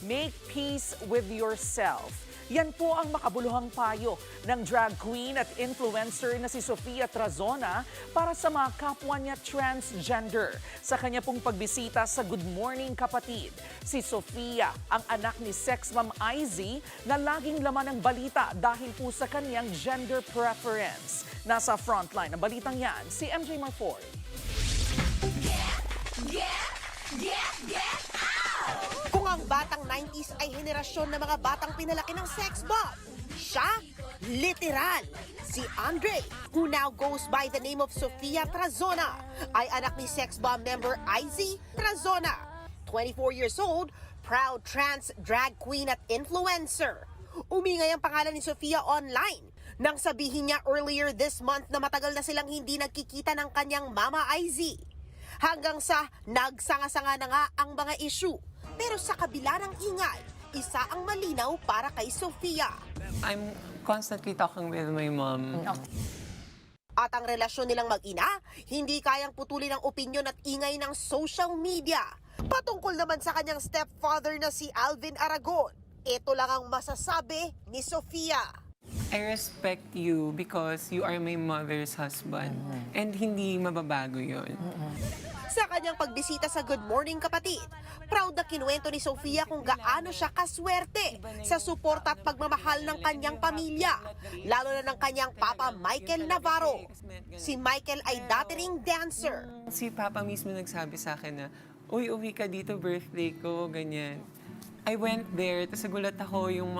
make peace with yourself. Yan po ang makabuluhang payo ng drag queen at influencer na si Sofia Trazona para sa mga kapwa niya transgender. Sa kanya pong pagbisita sa Good Morning Kapatid, si Sofia ang anak ni Sex Ma'am Izzy na laging laman ng balita dahil po sa kanyang gender preference. Nasa frontline ng balitang yan, si MJ Marfor. Kung ang batang 90s ay henerasyon ng mga batang pinalaki ng sex bomb, siya, literal. Si Andre, who now goes by the name of Sofia Trazona, ay anak ni sex bomb member Izzy Trazona. 24 years old, proud trans drag queen at influencer. Umingay ang pangalan ni Sofia online nang sabihin niya earlier this month na matagal na silang hindi nagkikita ng kanyang mama Izzy. Hanggang sa nagsanga-sanga na nga ang mga issue. Pero sa kabila ng ingay, isa ang malinaw para kay Sofia. I'm constantly talking with my mom. At ang relasyon nilang mag-ina, hindi kayang putulin ang opinyon at ingay ng social media. Patungkol naman sa kanyang stepfather na si Alvin Aragon, ito lang ang masasabi ni Sofia. I respect you because you are my mother's husband. And hindi mababago yun. Sa kanyang pagbisita sa Good Morning Kapatid, proud na kinuwento ni Sofia kung gaano siya kaswerte sa suporta at pagmamahal ng kanyang pamilya, lalo na ng kanyang papa Michael Navarro. Si Michael ay dati ring dancer. Si Papa mismo nagsabi sa akin na, uy, uwi ka dito, birthday ko, ganyan. I went there, tapos nagulat ako yung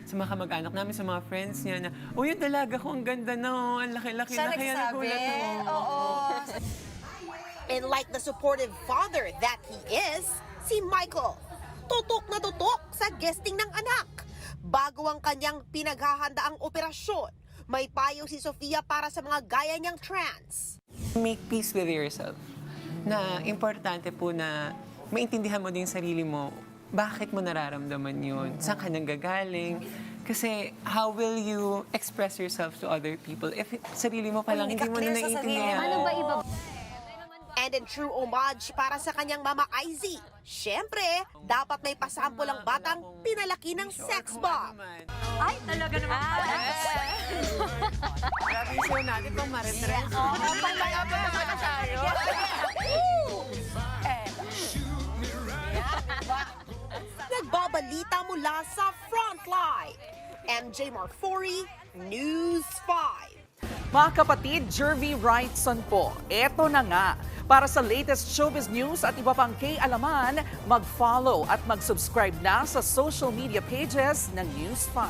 sa mga kamag-anak namin, sa mga friends niya na, uy, yung dalaga ko, ang ganda na, oh, ang laki-laki na, kaya nagulat ako. Oo. And like the supportive father that he is, si Michael, tutok na tutok sa guesting ng anak. Bago ang kanyang pinaghahandaang operasyon, may payo si Sofia para sa mga gaya niyang trans. Make peace with yourself. Na importante po na maintindihan mo din yung sarili mo, bakit mo nararamdaman yun, saan ka nanggagaling. Kasi how will you express yourself to other people if sarili mo palang hindi mo na naiintindihan? Ano ba iba? And in true homage para sa kanyang mama Izzy, syempre, dapat may pasample ang batang pinalaki ng sex bomb. Ay, talaga naman pala. Grabe yung show natin pang maritres. Pangmalapit naman na tayo. Nagbabalita mula sa Frontline. MJ Marfori, News 5. Mga kapatid, Jervy Wrightson po. Eto na nga. Para sa latest showbiz news at iba pang kay-alaman, mag-follow at mag-subscribe na sa social media pages ng News 5.